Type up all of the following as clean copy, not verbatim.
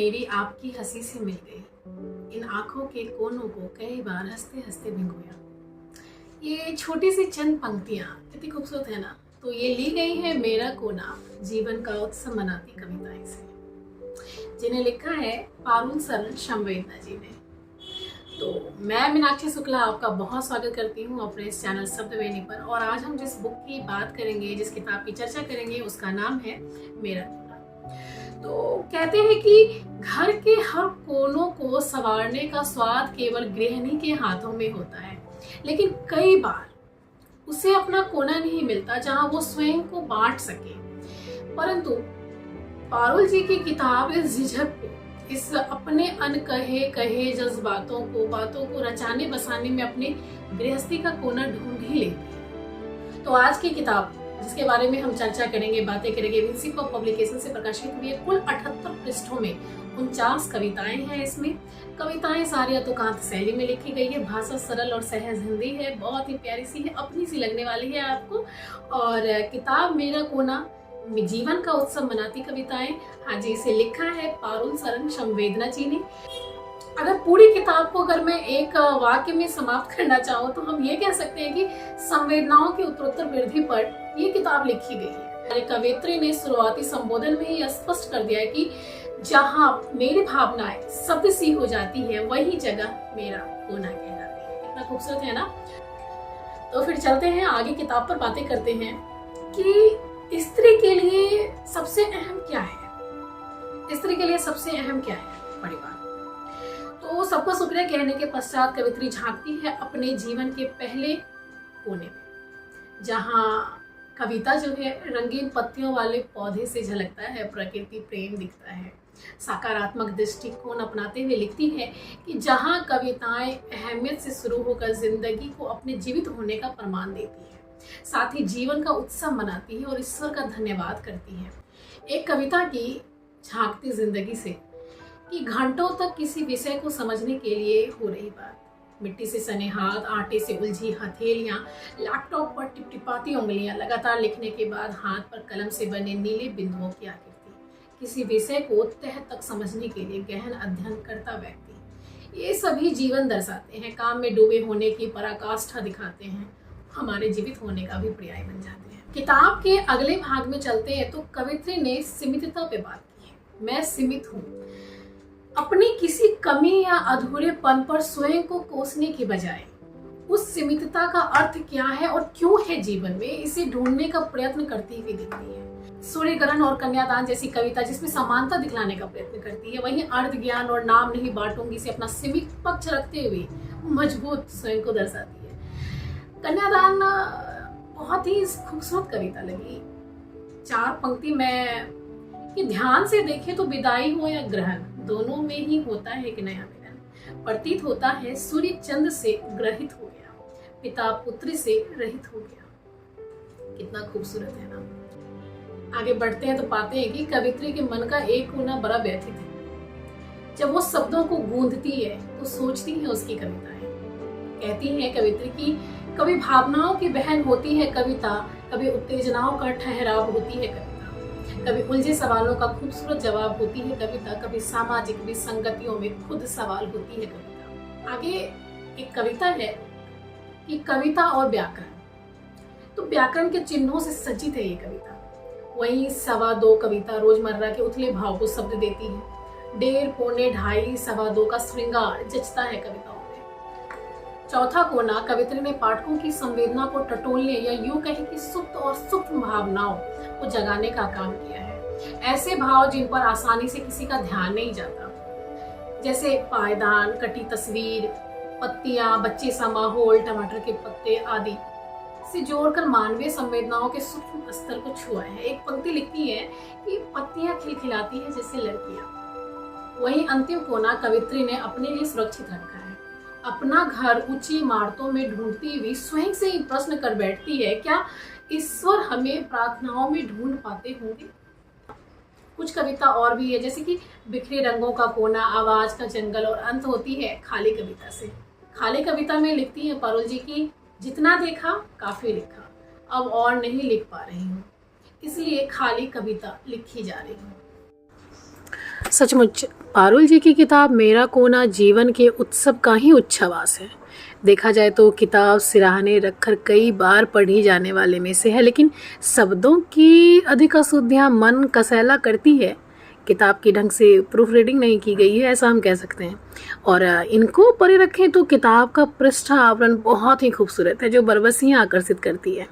मेरी आपकी हंसी से मिल गई, इन आंखों के कोनों को कई बार हंसते हंसते भिगोया। ये छोटी सी चंद पंक्तियाँ कितनी खूबसूरत है ना। तो ये ली गई है मेरा कोना जीवन का उत्सव मनाती कविताएं से, जिन्हें लिखा है पारुल सरन संवेदना जी ने। तो मैं मीनाक्षी शुक्ला आपका बहुत स्वागत करती हूँ अपने इस चैनल शब्दवेदी पर। और आज हम जिस बुक की बात करेंगे, जिस किताब की चर्चा करेंगे, उसका नाम है मेरा कोना। तो कहते हैं कि घर के हर कोनों को संवारने का स्वाद केवल गृहिणी के हाथों में होता है, लेकिन कई बार उसे अपना कोना नहीं मिलता जहां वो स्वयं को बांट सके। परंतु पारुल जी की किताब इस झिझक को, इस अपने अनकहे कहे बातों को रचाने बसाने में अपने गृहस्थी का कोना ढूंढ ही लेती है। तो आज की किताब जिसके बारे में हम चर्चा करेंगे, बातें करेंगे, विंसी पब्लिकेशन से प्रकाशित हुई है। कुल 78 पृष्ठों में 49 कविताएं हैं। इसमें कविताएं सारी अतुकांत शैली में लिखी गई है। भाषा सरल और सहज हिंदी है, बहुत ही प्यारी सी है, अपनी सी लगने वाली है आपको। और किताब मेरा कोना जीवन का उत्सव मनाती कविताएं, हाँ जी, इसे लिखा है पारुल सरन संवेदना जी ने। अगर पूरी किताब को अगर मैं एक वाक्य में समाप्त करना चाहूँ तो हम ये कह सकते हैं कि संवेदनाओं की उत्तरोत्तर वृद्धि पर ये किताब लिखी गई है। कवयित्री ने शुरुआती संबोधन में ही स्पष्ट कर दिया है कि जहाँ मेरी भावनाएं शब्द सी हो जाती है, वही जगह मेरा कोना कहलाती है। कितना खूबसूरत है ना। तो फिर चलते हैं आगे, किताब पर बातें करते हैं कि स्त्री के लिए सबसे अहम क्या है। स्त्री के लिए सबसे अहम क्या है? परिवार। तो सबका शुक्रिया कहने के पश्चात कवित्री झांकती है अपने जीवन के पहले कोने में, जहाँ कविता जो है रंगीन पत्तियों वाले पौधे से झलकता है, प्रकृति प्रेम दिखता है। सकारात्मक दृष्टिकोण अपनाते हुए लिखती है कि जहाँ कविताएं अहमियत से शुरू होकर जिंदगी को अपने जीवित होने का प्रमाण देती है, साथ ही जीवन का उत्सव मनाती है और ईश्वर का धन्यवाद करती है। एक कविता की झांकती जिंदगी से कि घंटों तक किसी विषय को समझने के लिए हो रही बात, मिट्टी से सने हाथ, आटे से उलझी हथेलियां, लैपटॉप पर टिपटिपाती उंगलियां, लगातार लिखने के बाद हाथ पर कलम से बने नीले बिंदुओं की आकृति, किसी विषय को तह तक समझने के लिए गहन अध्ययन करता व्यक्ति, ये सभी जीवन दर्शाते हैं, काम में डूबे होने की पराकाष्ठा दिखाते हैं, हमारे जीवित होने का भी पर्याय बन जाते हैं। किताब के अगले भाग में चलते हैं तो कवित्री ने सीमितता पे बात की है। मैं सीमित हूँ। अपनी किसी कमी या अधूरेपन पर स्वयं को कोसने की बजाय उस सीमितता का अर्थ क्या है और क्यों है जीवन में, इसे ढूंढने का प्रयत्न करती हुई दिखती है। सूर्यग्रहण और कन्यादान जैसी कविता जिसमें समानता दिखलाने का प्रयत्न करती है, वहीं अर्थ ज्ञान और नाम नहीं बांटूंगी से अपना सीमित पक्ष रखते हुए मजबूत स्वयं को दर्शाती है। कन्यादान बहुत ही खूबसूरत कविता लगी। 4 पंक्ति में कि ध्यान से देखे तो विदाई हो या ग्रहण, दोनों में ही होता है एक नया मिलन। प्रतीत होता है सूर्य चंद्र से ग्रहित हो गया, पिता पुत्र से रहित हो गया। कितना खूबसूरत है ना। आगे बढ़ते हैं तो पाते हैं कि कवित्री के मन का एक कोना बड़ा व्यथित है। जब वो शब्दों को गूंथती है तो सोचती है उसकी कविताएं। कहती है कवित्री की कभी भावनाओं की बहन होती है कविता, कभी उत्तेजनाओं का ठहराव होती है कविता, कभी उलझे सवालों का खूबसूरत जवाब होती है कविता, कभी सामाजिक विसंगतियों में खुद सवाल होती है कविता। आगे एक कविता है कि कविता और व्याकरण। तो व्याकरण के चिन्हों से सज्जित है ये कविता। वहीं 2.25 कविता रोजमर्रा के उथले भाव को शब्द देती है। 1.5, पौने, 2.5, 2.25 का श्रृंगार जचता है कविताओं में। चौथा कोना कवित्री ने पाठकों की संवेदना को टटोलने या यूं कहें कि सुप्त और सूक्ष्म भावनाओं को जगाने का काम किया है। ऐसे भाव जिन पर आसानी से किसी का ध्यान नहीं जाता, जैसे पायदान, कटी तस्वीर, पत्तियां, बच्चे सा माहौल, टमाटर के पत्ते आदि से जोड़कर मानवीय संवेदनाओं के सूक्ष्म स्तर को छुआ है। एक पंक्ति लिखती है कि पत्तियां खिलखिलाती है जैसे लड़कियां। वहीं अंतिम कोना कवित्री ने अपने लिए सुरक्षित रखा है। अपना घर ऊंची इमारतों में ढूंढती हुई स्वयं से ही प्रश्न कर बैठती है, क्या ईश्वर हमें प्रार्थनाओं में ढूंढ पाते होंगे? कुछ कविता और भी है, जैसे कि बिखरे रंगों का कोना, आवाज का जंगल, और अंत होती है खाली कविता से। खाली कविता में लिखती है पारुल जी की जितना देखा काफी लिखा, अब और नहीं लिख पा रही हूँ, इसलिए खाली कविता लिखी जा रही हूँ। सचमुच पारुल जी की किताब मेरा कोना जीवन के उत्सव का ही उच्छ्वास है। देखा जाए तो किताब सिरहाने रखकर कई बार पढ़ी जाने वाले में से है, लेकिन शब्दों की अधिक अशुद्धियाँ मन कसैला करती है। किताब की ढंग से प्रूफ रीडिंग नहीं की गई है, ऐसा हम कह सकते हैं। और इनको पढ़े रखें तो किताब का पृष्ठ आवरण बहुत ही खूबसूरत है, जो बरबसियाँ आकर्षित करती है।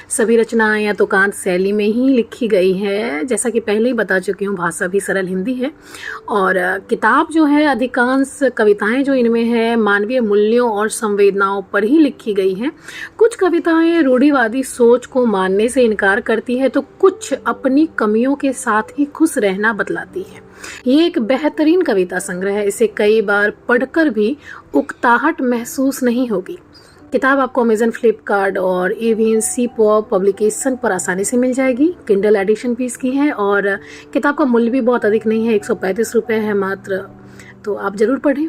सभी रचनाएं या तो कांत शैली में ही लिखी गई है, जैसा कि पहले ही बता चुकी हूँ, भाषा भी सरल हिंदी है। और किताब जो है, अधिकांश कविताएं जो इनमें है मानवीय मूल्यों और संवेदनाओं पर ही लिखी गई हैं। कुछ कविताएं रूढ़िवादी सोच को मानने से इनकार करती है, तो कुछ अपनी कमियों के साथ ही खुश रहना बतलाती है। ये एक बेहतरीन कविता संग्रह है, इसे कई बार पढ़कर भी उकताहट महसूस नहीं होगी। किताब आपको अमेजन, फ्लिपकार्ट और एवियन सी पॉप पब्लिकेशन पर आसानी से मिल जाएगी। किंडल एडिशन भी इसकी है और किताब का मूल्य भी बहुत अधिक नहीं है, 135 रुपये है मात्र। तो आप ज़रूर पढ़ें।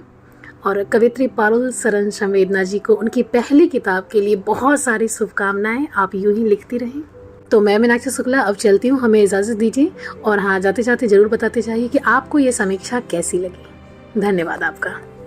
और कवित्री पारुल शरण संवेदना जी को उनकी पहली किताब के लिए बहुत सारी शुभकामनाएं। आप यूं ही लिखती रहें। तो मैं मीनाक्षी शुक्ला अब चलती हूँ, हमें इजाज़त दीजिए। और हाँ, जाते जाते ज़रूर बताते जाइए कि आपको ये समीक्षा कैसी लगी। धन्यवाद आपका।